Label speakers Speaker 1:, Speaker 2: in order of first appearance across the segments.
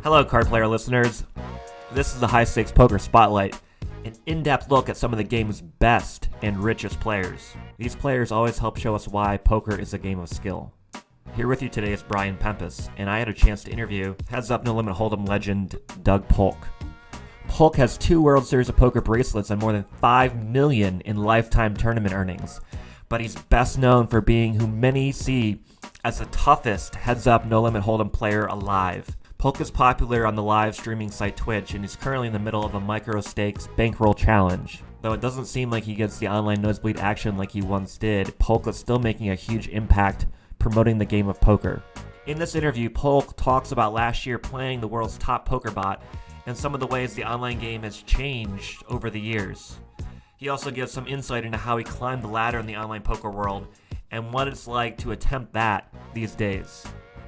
Speaker 1: Hello, Card Player listeners. This is the High Stakes Poker Spotlight, an in-depth look at some of the game's best and richest players. These players always help show us why poker is a game of skill. Here with you today is Brian Pempus, and I had a chance to interview Heads Up No Limit Hold'em legend Doug Polk. Polk has 2 World Series of Poker bracelets and more than $5 million in lifetime tournament earnings, but he's best known for being who many see as the toughest Heads Up No Limit Hold'em player alive. Polk is popular on the live streaming site Twitch and is currently in the middle of a micro stakes bankroll challenge. Though it doesn't seem like he gets the online nosebleed action like he once did, Polk is still making a huge impact promoting the game of poker. In this interview, Polk talks about last year playing the world's top poker bot and some of the ways the online game has changed over the years. He also gives some insight into how he climbed the ladder in the online poker world and what it's like to attempt that these days.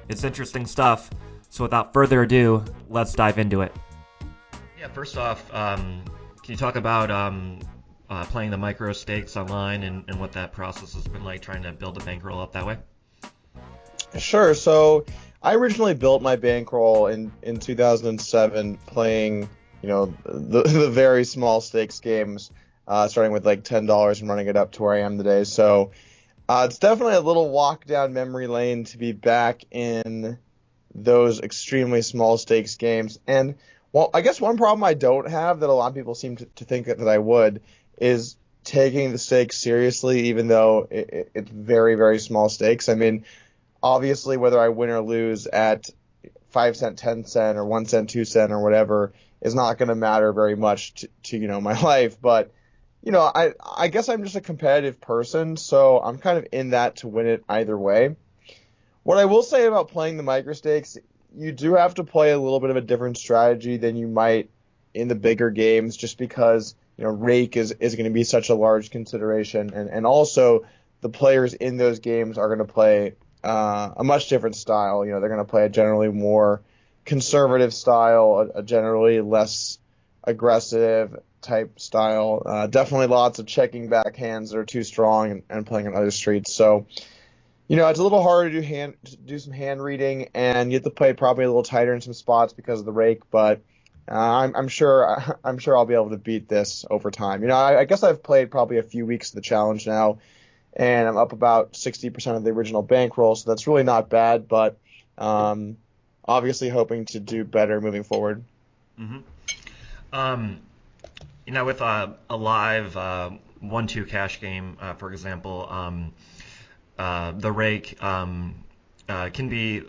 Speaker 1: It's interesting stuff. So without further ado, let's dive into it. Yeah, first off, can you talk about playing the micro stakes online and what that process has been like, trying to build a bankroll up that way?
Speaker 2: Sure. So I originally built my bankroll in 2007 playing, the very small stakes games, starting with like $10 and running it up to where I am today. So it's definitely a little walk down memory lane to be back in those extremely small stakes games. And well, I guess one problem I don't have that a lot of people seem to think that I would is taking the stakes seriously, even though it's very, very small stakes. I mean, obviously, whether I win or lose at 5 cent, 10 cent, or 1 cent, 2 cent, or whatever is not going to matter very much to my life. But, I guess I'm just a competitive person, so I'm kind of in that to win it either way. What I will say about playing the micro stakes, you do have to play a little bit of a different strategy than you might in the bigger games, just because rake is going to be such a large consideration, and also the players in those games are going to play a much different style. They're going to play a generally more conservative style, a generally less aggressive type style. Definitely lots of checking back hands that are too strong and playing on other streets. So it's a little harder to do some hand reading, and you have to play probably a little tighter in some spots because of the rake. But I'm sure I'll be able to beat this over time. I guess I've played probably a few weeks of the challenge now, and I'm up about 60% of the original bankroll, so that's really not bad. But obviously hoping to do better moving forward.
Speaker 1: Mm-hmm. With a live 1-2 cash game, for example. The rake can be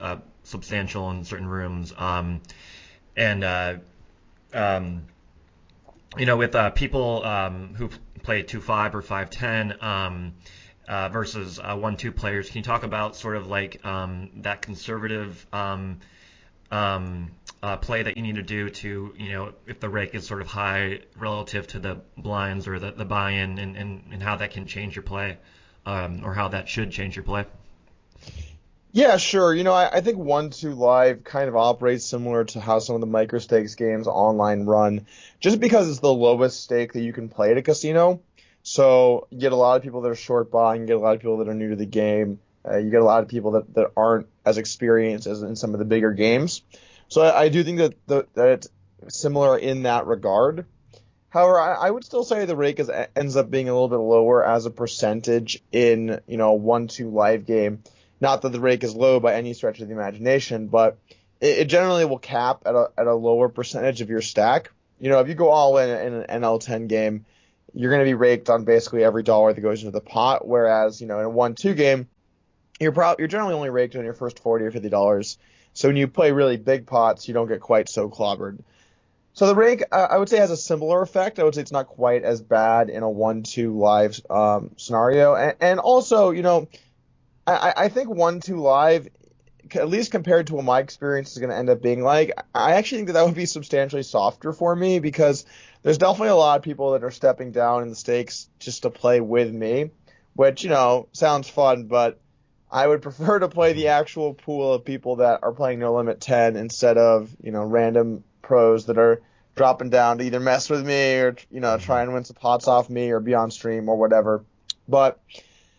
Speaker 1: substantial in certain rooms, with people who play 2-5 or 5-10 versus 1-2 players, can you talk about sort of like that conservative play that you need to do to, if the rake is sort of high relative to the blinds or the buy-in, and how that can change your play? Or how that should change your play?
Speaker 2: Yeah, sure. I think 1-2 Live kind of operates similar to how some of the micro stakes games online run, just because it's the lowest stake that you can play at a casino. So you get a lot of people that are short buying, you get a lot of people that are new to the game, you get a lot of people that aren't as experienced as in some of the bigger games. So I do think that it's similar in that regard. However, I would still say the rake ends up being a little bit lower as a percentage in a 1-2 live game. Not that the rake is low by any stretch of the imagination, but it generally will cap at a lower percentage of your stack. If you go all in an NL10 game, you're going to be raked on basically every dollar that goes into the pot. Whereas in a 1-2 game, you're generally only raked on your first $40 or $50. So when you play really big pots, you don't get quite so clobbered. So the rake, I would say, has a similar effect. I would say it's not quite as bad in a 1-2 live scenario. And also, I think 1-2 live, at least compared to what my experience is going to end up being like, I actually think that would be substantially softer for me, because there's definitely a lot of people that are stepping down in the stakes just to play with me, which, sounds fun, but I would prefer to play the actual pool of people that are playing No Limit 10 instead of, random pros that are dropping down to either mess with me or try and win some pots off me or be on stream or whatever. But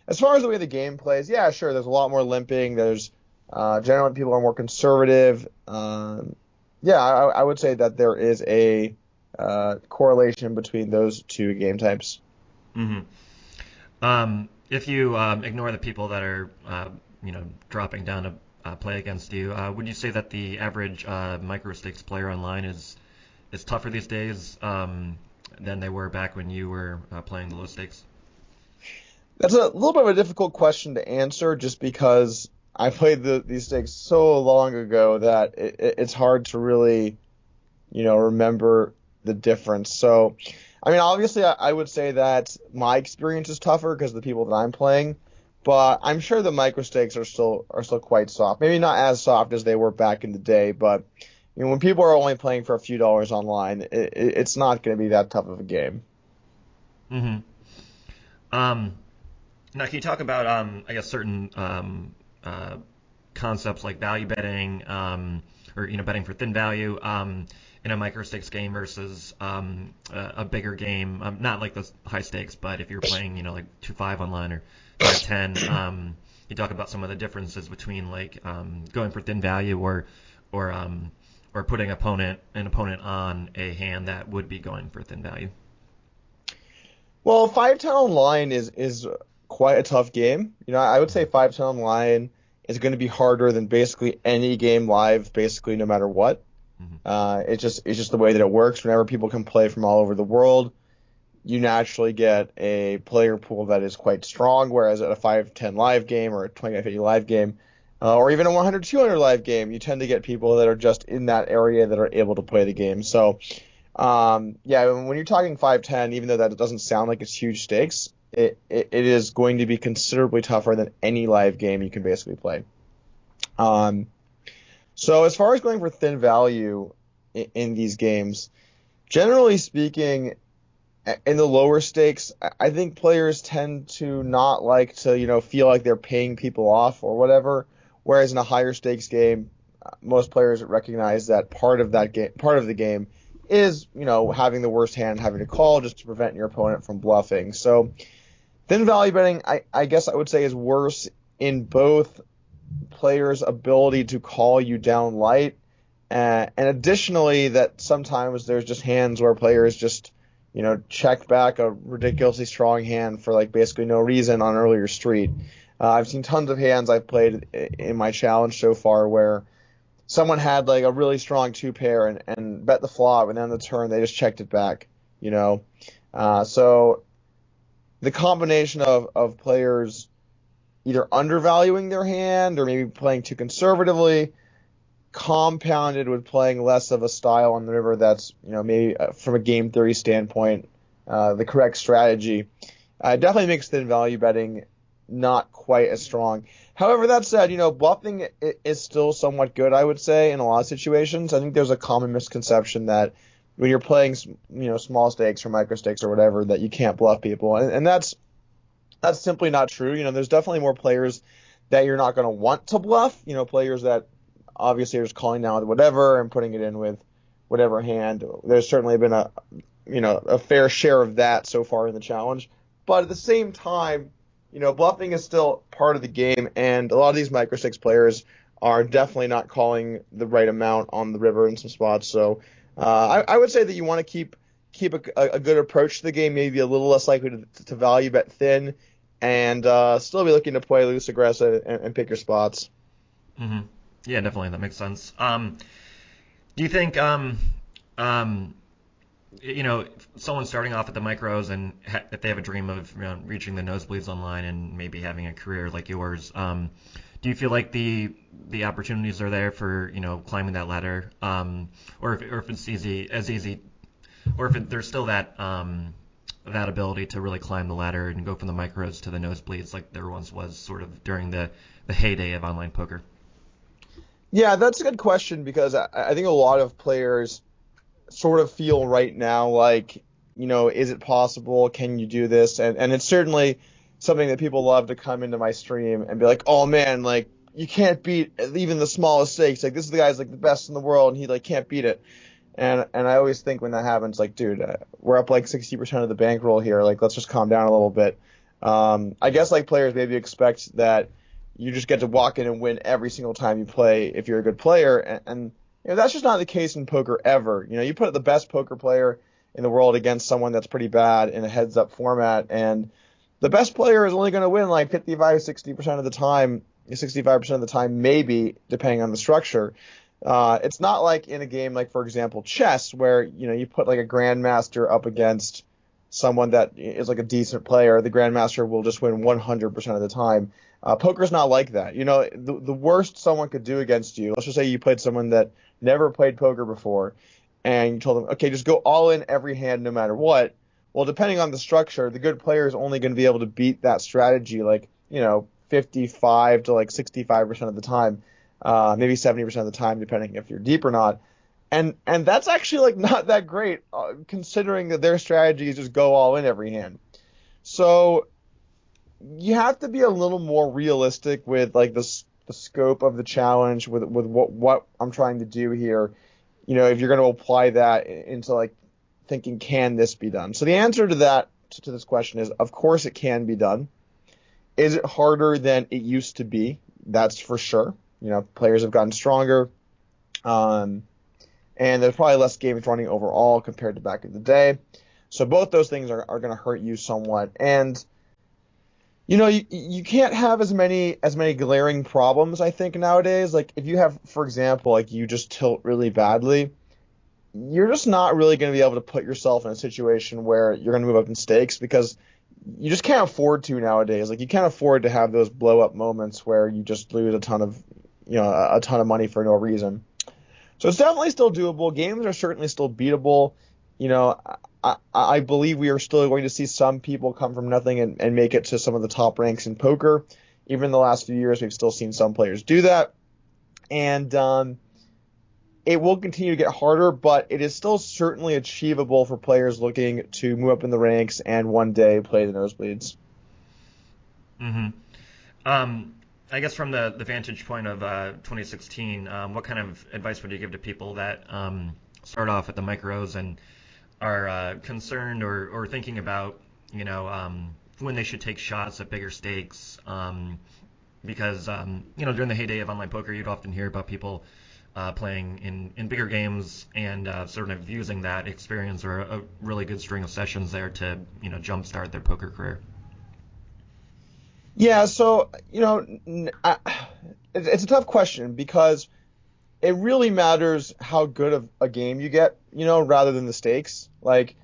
Speaker 2: as far as the way the game plays, yeah, sure, there's a lot more limping. There's generally people are more conservative. Yeah, I would say that there is a correlation between those two game types.
Speaker 1: Mm-hmm. If you ignore the people that are, dropping down to play against you, would you say that the average micro stakes player online is tougher these days than they were back when you were playing the low stakes?
Speaker 2: That's a little bit of a difficult question to answer, just because I played these stakes so long ago that it's hard to really, remember the difference. So, I mean, obviously, I would say that my experience is tougher because of the people that I'm playing, but I'm sure the micro stakes are still quite soft. Maybe not as soft as they were back in the day, but when people are only playing for a few dollars online, it's not going to be that tough of a game.
Speaker 1: Mm-hmm. Now, can you talk about, I guess, certain concepts like value betting, or betting for thin value in a micro stakes game versus a bigger game? Not like those high stakes, but if you're playing, like 2-5 online or 5-10, you talk about some of the differences between like going for thin value or putting an opponent on a hand that would be going for thin value.
Speaker 2: Well, 5-10 online is quite a tough game. I would say 5-10 online is going to be harder than basically any game live, basically no matter what. Mm-hmm. It's just the way that it works. Whenever people can play from all over the world, you naturally get a player pool that is quite strong. Whereas at a 5-10 live game or a 25-50 live game, or even a 100-200 live game, you tend to get people that are just in that area that are able to play the game. So, yeah, when you're talking 5-10, even though that doesn't sound like it's huge stakes, it is going to be considerably tougher than any live game you can basically play. So as far as going for thin value in these games, generally speaking, in the lower stakes, I think players tend to not like to, feel like they're paying people off or whatever. Whereas in a higher stakes game, most players recognize that part of the game is, having the worst hand, having to call just to prevent your opponent from bluffing. So thin value betting, I guess I would say, is worse in both players' ability to call you down light, and additionally that sometimes there's just hands where players just, check back a ridiculously strong hand for like basically no reason on earlier street. I've seen tons of hands I've played in my challenge so far where someone had like a really strong two pair and bet the flop, and then on the turn they just checked it back, so the combination of players either undervaluing their hand or maybe playing too conservatively, compounded with playing less of a style on the river that's, maybe from a game theory standpoint, the correct strategy, definitely makes thin value betting not quite as strong. However, that said, bluffing is still somewhat good, I would say, in a lot of situations. I think there's a common misconception that when you're playing, small stakes or micro stakes or whatever, that you can't bluff people, and that's simply not true. There's definitely more players that you're not going to want to bluff. Players that obviously are just calling down with whatever and putting it in with whatever hand. There's certainly been a fair share of that so far in the challenge. But at the same time, bluffing is still part of the game, and a lot of these micro stakes players are definitely not calling the right amount on the river in some spots. So I would say that you want to keep a good approach to the game, maybe a little less likely to value bet thin, and still be looking to play loose, aggressive, and pick your spots.
Speaker 1: Mm-hmm. Yeah, definitely, that makes sense. Do you think, someone starting off at the micros and if they have a dream of reaching the nosebleeds online and maybe having a career like yours, do you feel like the opportunities are there for climbing that ladder, or if it's easy, or if there's still that ability to really climb the ladder and go from the micros to the nosebleeds like there once was sort of during the heyday of online poker?
Speaker 2: Yeah, that's a good question, because I think a lot of players sort of feel right now like, is it possible? Can you do this? And it's certainly something that people love to come into my stream and be like, oh man, like you can't beat even the smallest stakes. Like this is the guy's like the best in the world and he like can't beat it. And I always think when that happens, like, dude, we're up like 60% of the bankroll here. Like, let's just calm down a little bit. I guess like players maybe expect that you just get to walk in and win every single time you play if you're a good player, and that's just not the case in poker ever. You put the best poker player in the world against someone that's pretty bad in a heads-up format, and the best player is only going to win like 55, 60% of the time, 65% of the time, maybe, depending on the structure. It's not like in a game like, for example, chess, where you put like a grandmaster up against someone that is like a decent player. The grandmaster will just win 100% of the time. Poker's not like that. The worst someone could do against you, let's just say you played someone that never played poker before, and you told them, okay, just go all in every hand no matter what. Well, depending on the structure, the good player is only going to be able to beat that strategy like, 55 to like 65% of the time, maybe 70% of the time, depending if you're deep or not. And that's actually like not that great, considering that their strategy is just go all in every hand. So you have to be a little more realistic with like the scope of the challenge, with what I'm trying to do here. If you're going to apply that into like thinking, can this be done? So the answer to this question is, of course it can be done. Is it harder than it used to be? That's for sure. Players have gotten stronger, and there's probably less games running overall compared to back in the day. So both those things are going to hurt you somewhat. And you can't have as many glaring problems, I think, nowadays. Like if you have, for example, like you just tilt really badly, you're just not really going to be able to put yourself in a situation where you're going to move up in stakes, because you just can't afford to nowadays. Like you can't afford to have those blow up moments where you just lose a ton of money for no reason. So it's definitely still doable. Games are certainly still beatable. I believe we are still going to see some people come from nothing and make it to some of the top ranks in poker. Even in the last few years, we've still seen some players do that. And it will continue to get harder, but it is still certainly achievable for players looking to move up in the ranks and one day play the nosebleeds.
Speaker 1: Mm-hmm. I guess from the vantage point of 2016, what kind of advice would you give to people that start off at the micros and are concerned or thinking about, when they should take shots at bigger stakes? Because, during the heyday of online poker, you'd often hear about people playing in bigger games and sort of using that experience or a really good string of sessions there to, jumpstart their poker career.
Speaker 2: Yeah, so, it's a tough question, because it really matters how good of a game you get, rather than the stakes. Like,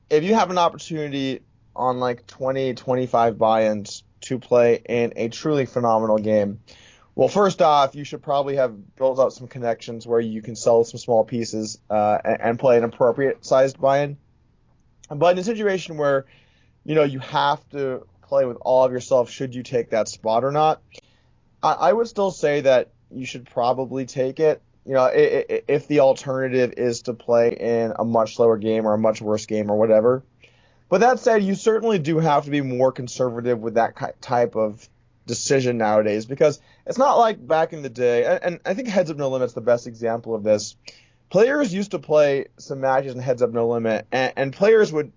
Speaker 2: if you have an opportunity on like 20, 25 buy-ins to play in a truly phenomenal game, well, first off, you should probably have built up some connections where you can sell some small pieces and play an appropriate sized buy-in. But in a situation where, you have to play with all of yourself, should you take that spot or not, I would still say that you should probably take it. If the alternative is to play in a much slower game or a much worse game or whatever. But that said, you certainly do have to be more conservative with that type of decision nowadays, because it's not like back in the day, and I think Heads Up No Limit's the best example of this. Players used to play some matches in Heads Up No Limit, and players would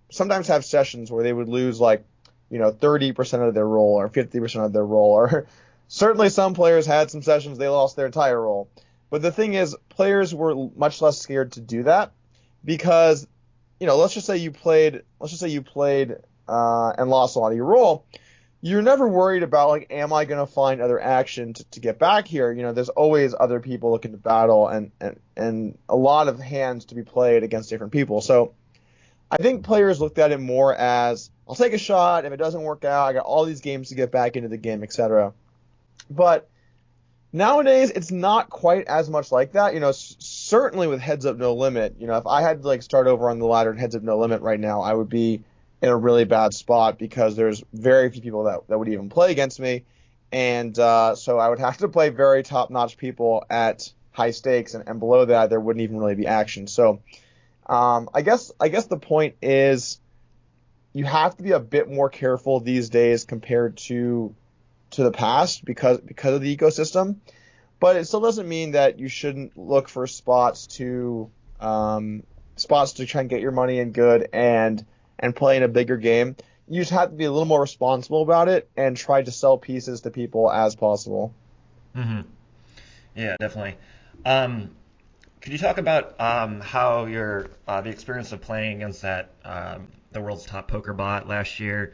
Speaker 2: sometimes have sessions where they would lose like 30% of their roll or 50% of their roll, or certainly some players had some sessions they lost their entire roll. But the thing is, players were much less scared to do that, because let's just say you played and lost a lot of your roll. You're never worried about like, am I going to find other action to get back here? There's always other people looking to battle, and a lot of hands to be played against different people. So I think players looked at it more as, I'll take a shot. If it doesn't work out, I got all these games to get back into the game, etc. But nowadays, it's not quite as much like that. Certainly with Heads Up No Limit, if I had to like start over on the ladder at Heads Up No Limit right now, I would be in a really bad spot, because there's very few people that would even play against me. And so I would have to play very top-notch people at high stakes, and below that, there wouldn't even really be action. So I guess the point is, you have to be a bit more careful these days compared to the past, because of the ecosystem. But it still doesn't mean that you shouldn't look for spots to spots to try and get your money in good and play in a bigger game. You just have to be a little more responsible about it and try to sell pieces to people as possible.
Speaker 1: Hmm. Yeah, definitely. Um, could you talk about how your the experience of playing against that the world's top poker bot last year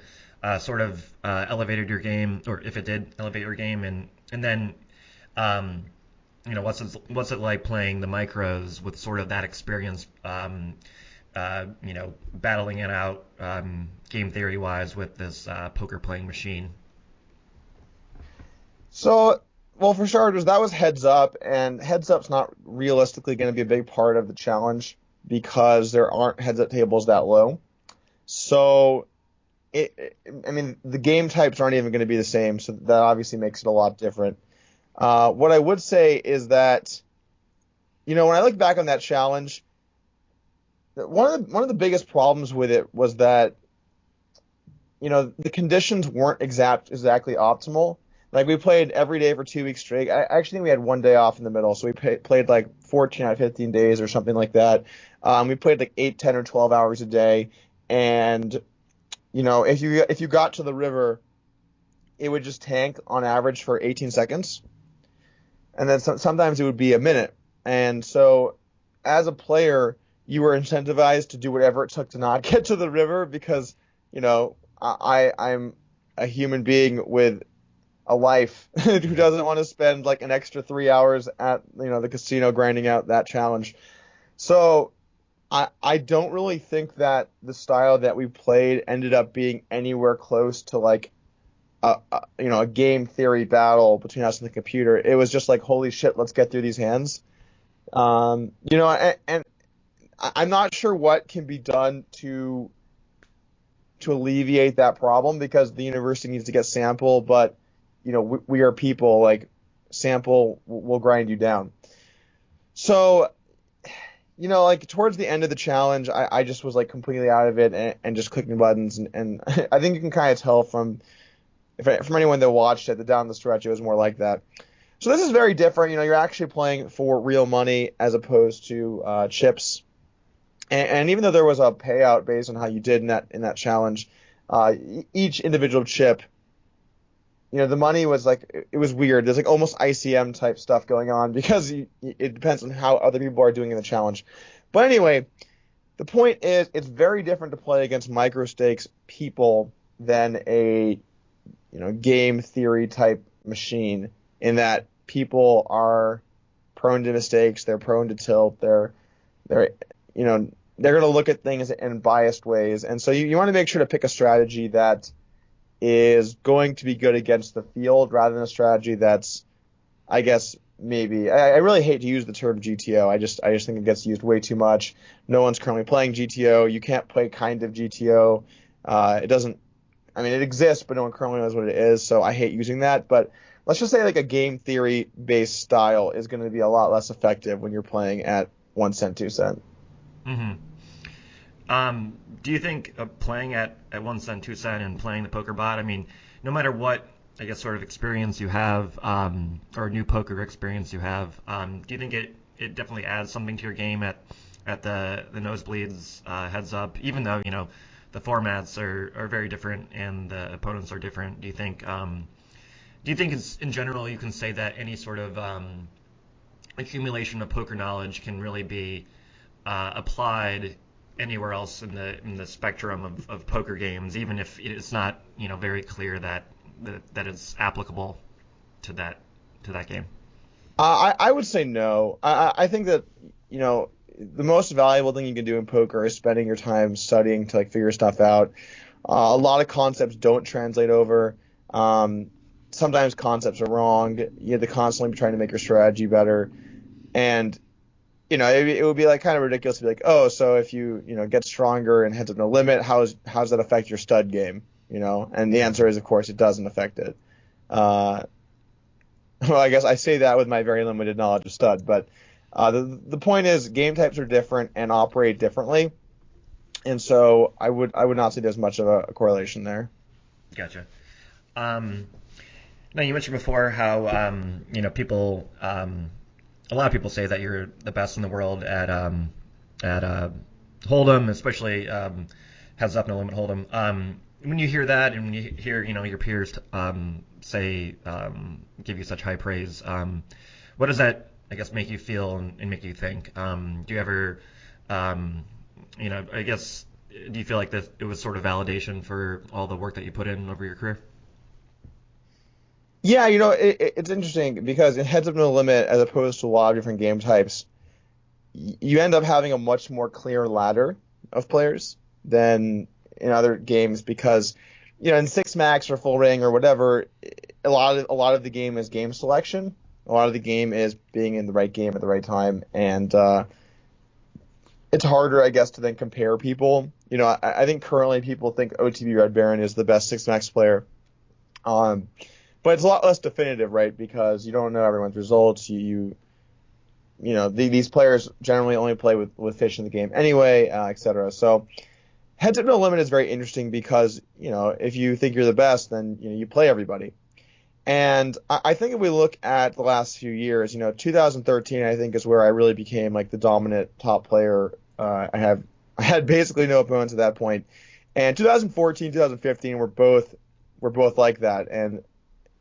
Speaker 1: sort of elevated your game, or if it did elevate your game, and then um, what's it like playing the micros with sort of that experience, battling it out game theory wise with this poker playing machine?
Speaker 2: So, well, for starters, that was heads up, and heads up's not realistically going to be a big part of the challenge because there aren't heads up tables that low. So, I mean, the game types aren't even going to be the same, so that obviously makes it a lot different. What I would say is that, when I look back on that challenge, one of the biggest problems with it was that, the conditions weren't exactly optimal. Like we played every day for 2 weeks straight. I actually think we had one day off in the middle, so we played like 14 out of 15 days or something like that. We played like 8, 10, or 12 hours a day, and if you got to the river, it would just tank on average for 18 seconds, and then sometimes it would be a minute. And so, as a player, you were incentivized to do whatever it took to not get to the river because, I'm a human being with a life who doesn't want to spend like an extra 3 hours at the casino grinding out that challenge. So I don't really think that the style that we played ended up being anywhere close to like a game theory battle between us and the computer. It was just like, holy shit, let's get through these hands. And I'm not sure what can be done to alleviate that problem because the university needs to get sample, but we are people, like sample will grind you down. So, like towards the end of the challenge, I just was like completely out of it and just clicking buttons. And I think you can kind of tell from anyone that watched it that down the stretch, it was more like that. So this is very different. You're actually playing for real money as opposed to chips. And even though there was a payout based on how you did in that challenge, each individual chip, the money was like, it was weird. There's like almost ICM type stuff going on because it depends on how other people are doing in the challenge. But anyway, the point is it's very different to play against micro stakes people than a game theory type machine in that people are prone to mistakes, they're prone to tilt, they're they're going to look at things in biased ways. And so you want to make sure to pick a strategy that is going to be good against the field rather than a strategy that's, I guess, maybe. I really hate to use the term GTO. I just think it gets used way too much. No one's currently playing GTO. You can't play kind of GTO. It doesn't, I mean, it exists, but no one currently knows what it is. So I hate using that. But let's just say like a game theory based style is going to be a lot less effective when you're playing at 1 cent, 2 cent.
Speaker 1: Hmm. Do you think playing at 1 cent, 2 cent, and playing the poker bot, I mean, no matter what, I guess, sort of experience you have, or new poker experience you have, do you think it definitely adds something to your game at the nosebleeds, heads up, even though, the formats are very different and the opponents are different? Do you think it's, in general, you can say that any sort of accumulation of poker knowledge can really be applied anywhere else in the spectrum of poker games, even if it's not very clear that it's applicable to that game?
Speaker 2: I would say no. I think that the most valuable thing you can do in poker is spending your time studying to like figure stuff out. A lot of concepts don't translate over. Sometimes concepts are wrong. You have to constantly be trying to make your strategy better. And it would be like kind of ridiculous to be like, oh, so if you get stronger and heads up no limit, how does that affect your stud game? And the answer is, of course, it doesn't affect it. Well, I guess I say that with my very limited knowledge of stud, but the point is game types are different and operate differently, and so I would not say there's much of a correlation there.
Speaker 1: Gotcha. Now, you mentioned before how people, a lot of people say that you're the best in the world at at Hold'em, especially heads up no limit Hold'em. When you hear that, and when you hear your peers say give you such high praise, what does that, I guess, make you feel and make you think? Do you ever, I guess, do you feel like that it was sort of validation for all the work that you put in over your career?
Speaker 2: Yeah, it's interesting because in Heads Up No Limit, as opposed to a lot of different game types, you end up having a much more clear ladder of players than in other games because, in Six Max or Full Ring or whatever, a lot of the game is game selection. A lot of the game is being in the right game at the right time, and it's harder, I guess, to then compare people. I think currently people think OTB Red Baron is the best Six Max player. But it's a lot less definitive, right? Because you don't know everyone's results. These players generally only play with fish in the game anyway, etc. So Heads Up No Limit is very interesting because, if you think you're the best, then you play everybody. And I think if we look at the last few years, 2013 I think is where I really became like the dominant top player. I had basically no opponents at that point. And 2014, 2015 were both like that. And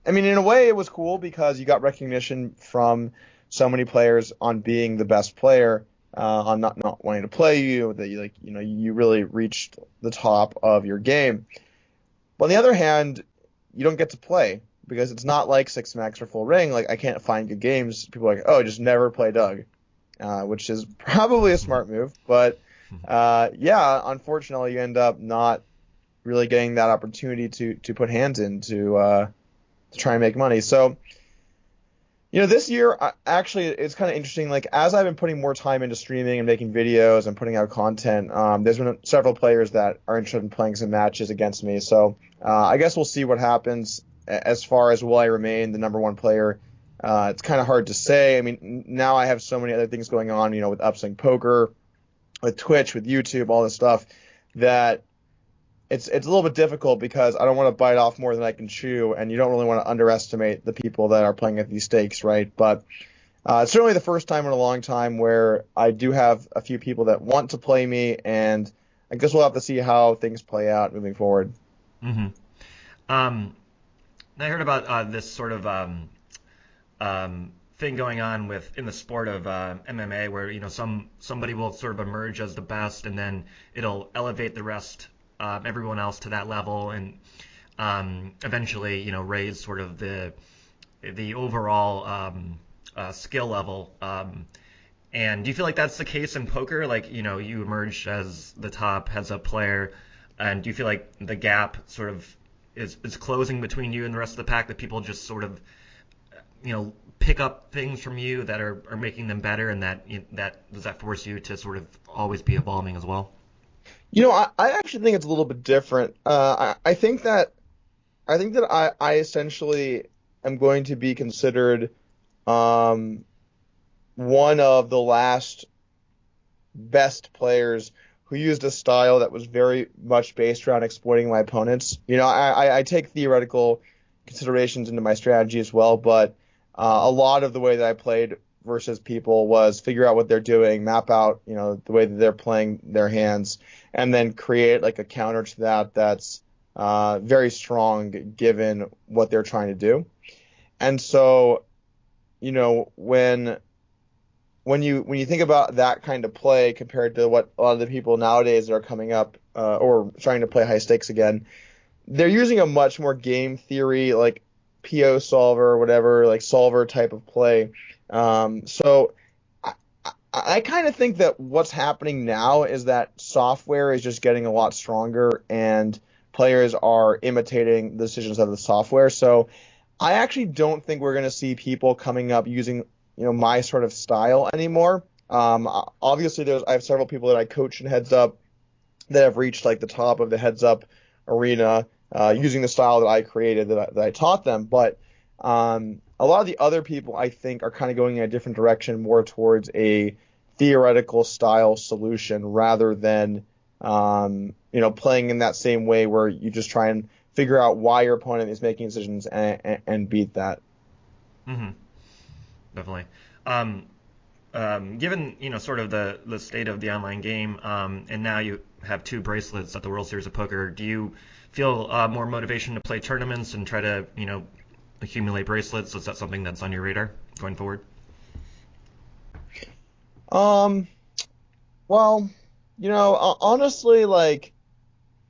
Speaker 2: I mean, in a way, it was cool because you got recognition from so many players on being the best player, on not wanting to play you, that you really reached the top of your game. But on the other hand, you don't get to play because it's not like Six Max or Full Ring. Like, I can't find good games. People are like, oh, just never play Doug, which is probably a smart move. But yeah, unfortunately, you end up not really getting that opportunity to put hands in to try and make money. So, this year, actually, it's kind of interesting. Like, as I've been putting more time into streaming and making videos and putting out content, there's been several players that are interested in playing some matches against me. So, I guess we'll see what happens as far as will I remain the number one player. It's kind of hard to say. I mean, now I have so many other things going on, with Upswing Poker, with Twitch, with YouTube, all this stuff, that it's a little bit difficult because I don't want to bite off more than I can chew, and you don't really want to underestimate the people that are playing at these stakes, right? But it's certainly the first time in a long time where I do have a few people that want to play me, and I guess we'll have to see how things play out moving forward.
Speaker 1: Mm-hmm. I heard about this sort of thing going on in the sport of MMA, where somebody will sort of emerge as the best, and then it'll elevate the rest, everyone else to that level, and eventually raise sort of the overall skill level. And do you feel like that's the case in poker? Like, you emerge as the top heads-up player, and do you feel like the gap sort of is closing between you and the rest of the pack, that people just sort of pick up things from you that are making them better, and that does that force you to sort of always be evolving as well?
Speaker 2: I actually think it's a little bit different. I think that I essentially am going to be considered one of the last best players who used a style that was very much based around exploiting my opponents. I take theoretical considerations into my strategy as well, but a lot of the way that I played versus people was figure out what they're doing, map out, the way that they're playing their hands, and then create like a counter to that that's very strong given what they're trying to do. And so, when you think about that kind of play compared to what a lot of the people nowadays that are coming up or trying to play high stakes again, they're using a much more game theory, like PO solver or whatever, like solver type of play. So I kind of think that what's happening now is that software is just getting a lot stronger and players are imitating the decisions of the software. So I actually don't think we're going to see people coming up using my sort of style anymore. Obviously, I have several people that I coach in Heads Up that have reached like the top of the Heads Up arena using the style that I created, that I taught them. But a lot of the other people, I think, are kind of going in a different direction, more towards a theoretical style solution rather than playing in that same way where you just try and figure out why your opponent is making decisions and beat that.
Speaker 1: Mm-hmm. Definitely. given sort of the state of the online game, and now you have two bracelets at the World Series of Poker, do you feel more motivation to play tournaments and try to accumulate bracelets? Is that something that's on your radar going forward?
Speaker 2: Well, honestly, like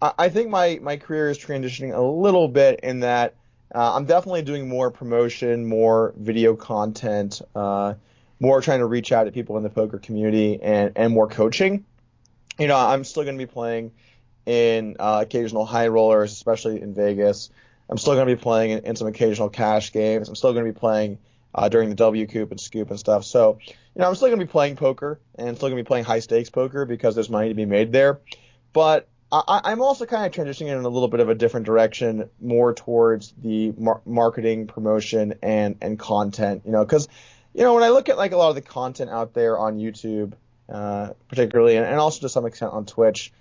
Speaker 2: I think my career is transitioning a little bit in that I'm definitely doing more promotion, more video content, more trying to reach out to people in the poker community, and more coaching. I'm still going to be playing in occasional high rollers, especially in Vegas. I'm still going to be playing in some occasional cash games. I'm still going to be playing during the W Coop and Scoop and stuff. So, I'm still going to be playing poker and still going to be playing high stakes poker because there's money to be made there. But I'm also kind of transitioning in a little bit of a different direction, more towards the marketing, promotion, and content. Because when I look at like a lot of the content out there on YouTube, particularly, and also to some extent on Twitch,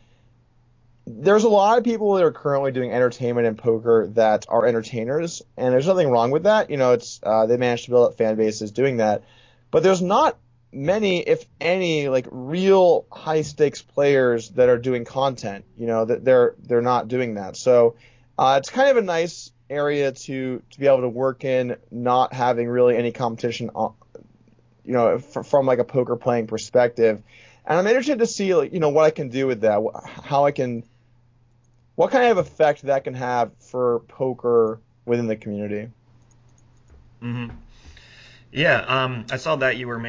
Speaker 2: there's a lot of people that are currently doing entertainment and poker that are entertainers, and there's nothing wrong with that. It's they managed to build up fan bases doing that, but there's not many, if any, like real high stakes players that are doing content. That they're not doing that. So it's kind of a nice area to be able to work in, not having really any competition, from like a poker playing perspective. And I'm interested to see, like, what I can do with that, what kind of effect that can have for poker within the community.
Speaker 1: Mm-hmm. Yeah, I saw that you were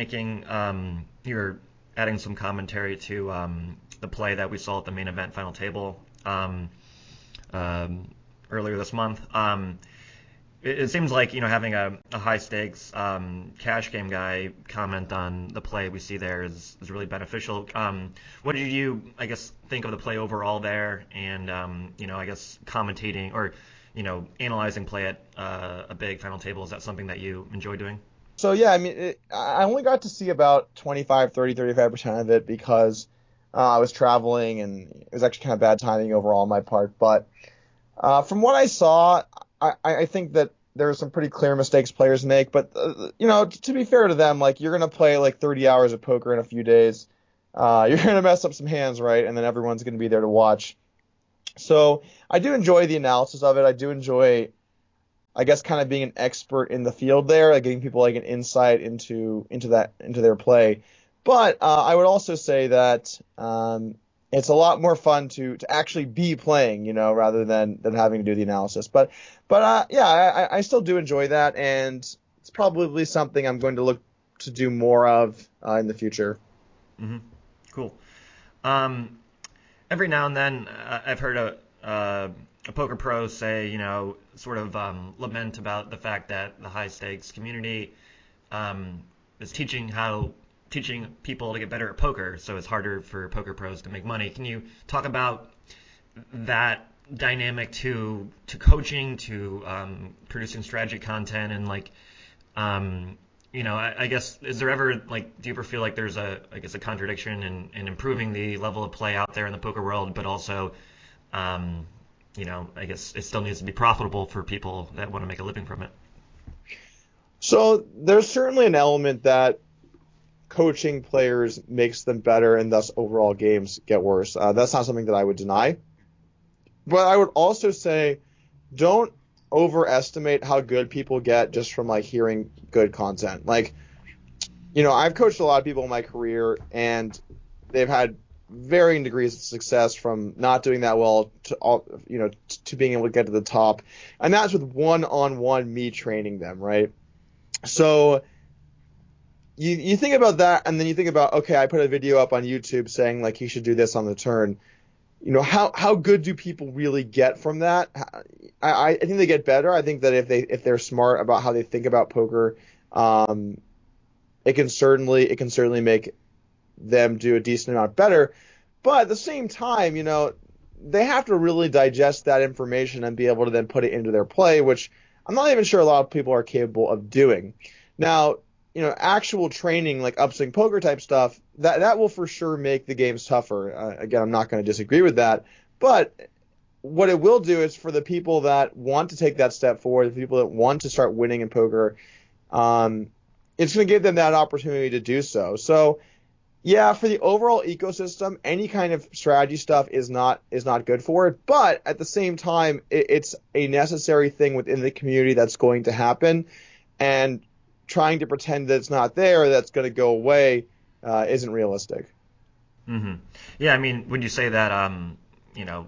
Speaker 1: adding some commentary to the play that we saw at the main event final table earlier this month. It seems like having a high stakes cash game guy comment on the play we see there is really beneficial. What did you, I guess, think of the play overall there, and I guess commentating or analyzing play at a big final table? Is that something that you enjoy doing?
Speaker 2: So yeah, I mean, I only got to see about 25, 30, 35% of it because I was traveling, and it was actually kind of bad timing overall on my part. But from what I saw, I think that there are some pretty clear mistakes players make. But to be fair to them, like, you're gonna play like 30 hours of poker in a few days. You're gonna mess up some hands, right? And then everyone's gonna be there to watch. So I do enjoy the analysis of it. I do enjoy, I guess, kind of being an expert in the field there, like giving people like an insight into their play. But I would also say that it's a lot more fun to actually be playing, rather than having to do the analysis. But yeah, I still do enjoy that, and it's probably something I'm going to look to do more of in the future.
Speaker 1: Mm-hmm. Cool. Every now and then, I've heard a poker pro say, sort of lament about the fact that the high stakes community is teaching people to get better at poker, so it's harder for poker pros to make money. Can you talk about that dynamic to coaching, to producing strategy content, and like, I guess, is there ever, like, do you ever feel like there's a contradiction in improving the level of play out there in the poker world, but also, I guess it still needs to be profitable for people that want to make a living from it?
Speaker 2: So there's certainly an element that coaching players makes them better, and thus overall games get worse. That's not something that I would deny. But I would also say, don't overestimate how good people get just from like hearing good content. Like, I've coached a lot of people in my career, and they've had varying degrees of success, from not doing that well to being able to get to the top. And that's with one-on-one me training them, right? So you think about that, and then you think about, okay, I put a video up on YouTube saying like he should do this on the turn. How good do people really get from that? I think they get better. I think that if they're smart about how they think about poker, it can certainly make them do a decent amount better. But at the same time, they have to really digest that information and be able to then put it into their play, which I'm not even sure a lot of people are capable of doing. Now, actual training, like upswing poker type stuff, that will for sure make the games tougher. Again, I'm not going to disagree with that. But what it will do is, for the people that want to take that step forward, the people that want to start winning in poker, it's going to give them that opportunity to do so. So, yeah, for the overall ecosystem, any kind of strategy stuff is not good for it. But at the same time, it's a necessary thing within the community that's going to happen, and trying to pretend that it's not there, that's going to go away, isn't realistic.
Speaker 1: Hmm. Yeah, I mean, would you say that you know,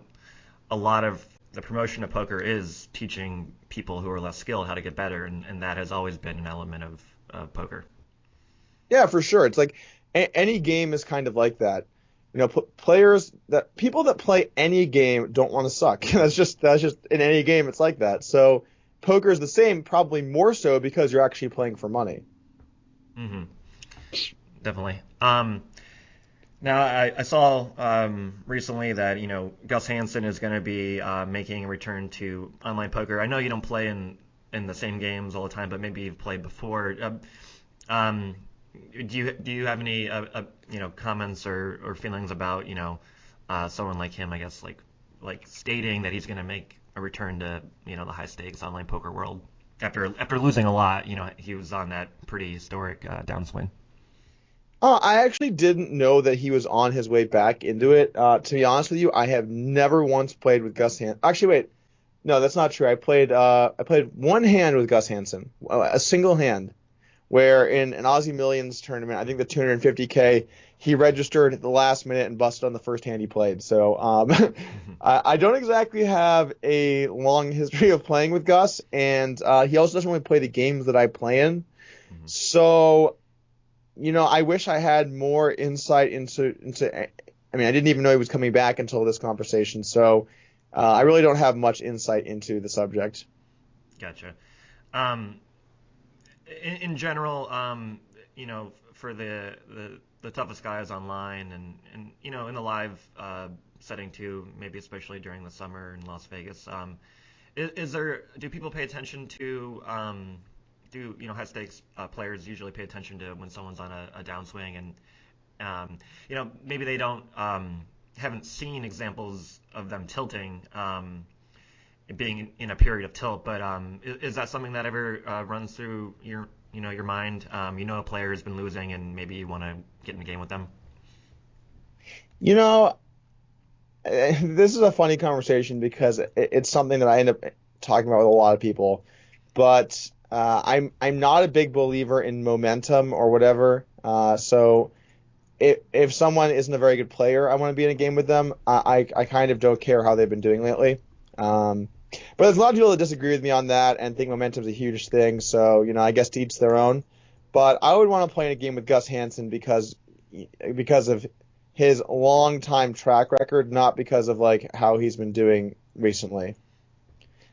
Speaker 1: a lot of the promotion of poker is teaching people who are less skilled how to get better, and that has always been an element of poker.
Speaker 2: Yeah, for sure. It's like any game is kind of like that. People that play any game don't want to suck. That's just in any game. It's like that. So poker is the same, probably more so because you're actually playing for money.
Speaker 1: Hmm. Definitely. Now, I saw recently that Gus Hansen is going to be making a return to online poker. I know you don't play in the same games all the time, but maybe you've played before. Um, do you have any comments or feelings about someone like him? I guess like stating that he's going to make a return to the high stakes online poker world after losing a lot. He was on that pretty historic downswing.
Speaker 2: I actually didn't know that he was on his way back into it. To be honest with you, I have never once played with Gus Hansen. Actually, wait, no, that's not true. I played one hand with Gus Hansen, a single hand, where in an Aussie Millions tournament, I think the 250K, he registered at the last minute and busted on the first hand he played. So
Speaker 1: Hmm.
Speaker 2: I don't exactly have a long history of playing with Gus, and he also doesn't really play the games that I play in.
Speaker 1: Hmm.
Speaker 2: So I wish I had more insight into. I mean, I didn't even know he was coming back until this conversation, so I really don't have much insight into the subject.
Speaker 1: Gotcha. Um, in general, for the toughest guys online and in the live setting too, maybe especially during the summer in Las Vegas, do people pay attention to do high stakes players usually pay attention to when someone's on a downswing and maybe they don't haven't seen examples of them tilting being in a period of tilt, but is that something that ever runs through your mind? A player has been losing and maybe you want to get in the game with them.
Speaker 2: You know, this is a funny conversation because it's something that I end up talking about with a lot of people, but I'm not a big believer in momentum or whatever. So if someone isn't a very good player, I want to be in a game with them. I kind of don't care how they've been doing lately. Um, but there's a lot of people that disagree with me on that and think momentum's a huge thing. So I guess to each their own. But I would want to play in a game with Gus Hansen because of his long time track record, not because of like how he's been doing recently.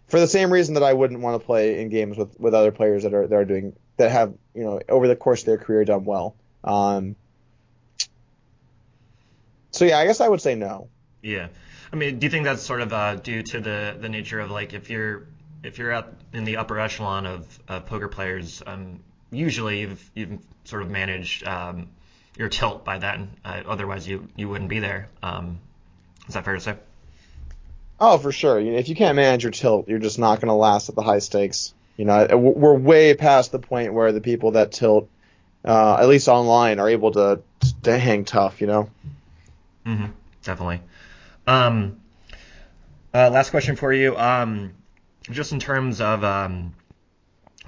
Speaker 2: For the same reason that I wouldn't want to play in games with other players that have over the course of their career done well. So yeah, I guess I would say no.
Speaker 1: Yeah, I mean, do you think that's sort of due to the nature of like if you're out in the upper echelon of poker players, usually you've sort of managed your tilt by then. Otherwise, you wouldn't be there. Is that fair to say?
Speaker 2: Oh, for sure. If you can't manage your tilt, you're just not going to last at the high stakes. We're way past the point where the people that tilt, at least online, are able to hang tough.
Speaker 1: Hmm. Definitely. Um, Last question for you. Just in terms of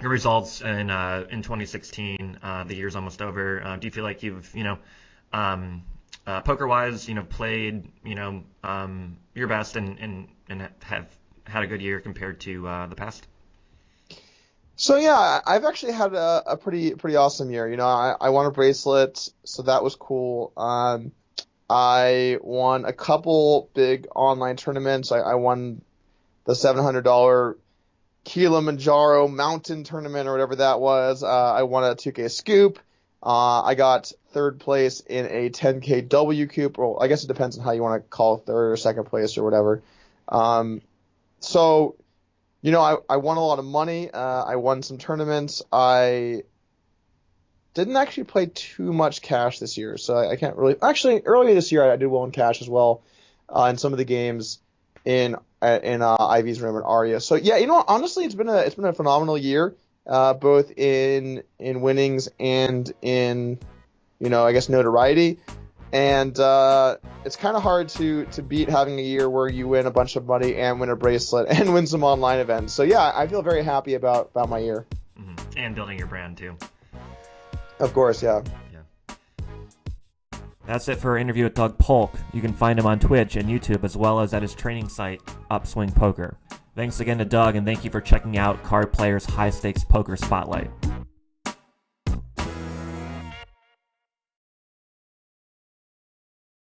Speaker 1: your results in 2016, the year's almost over. Do you feel like you've poker wise, played your best and have had a good year compared to the past?
Speaker 2: So yeah, I've actually had a pretty awesome year. I won a bracelet, so that was cool. I won a couple big online tournaments. I won the $700 Kilimanjaro Mountain Tournament or whatever that was. I won a 2K Scoop. I got third place in a 10K W Coop. Well, I guess it depends on how you want to call third or second place or whatever. So, I won a lot of money. I won some tournaments. I didn't actually play too much cash this year, so I can't really. Actually, earlier this year I did well in cash as well in some of the games in Ivy's room and Aria. So yeah, honestly, it's been a phenomenal year. both in winnings and in, I guess, notoriety. And it's kind of hard to beat having a year where you win a bunch of money and win a bracelet and win some online events. So yeah, I feel very happy about my year.
Speaker 1: Mm-hmm. And building your brand too.
Speaker 2: Of course, yeah.
Speaker 1: That's it for our interview with Doug Polk. You can find him on Twitch and YouTube as well as at his training site, Upswing Poker. Thanks again to Doug, and thank you for checking out Card Player's High Stakes Poker Spotlight.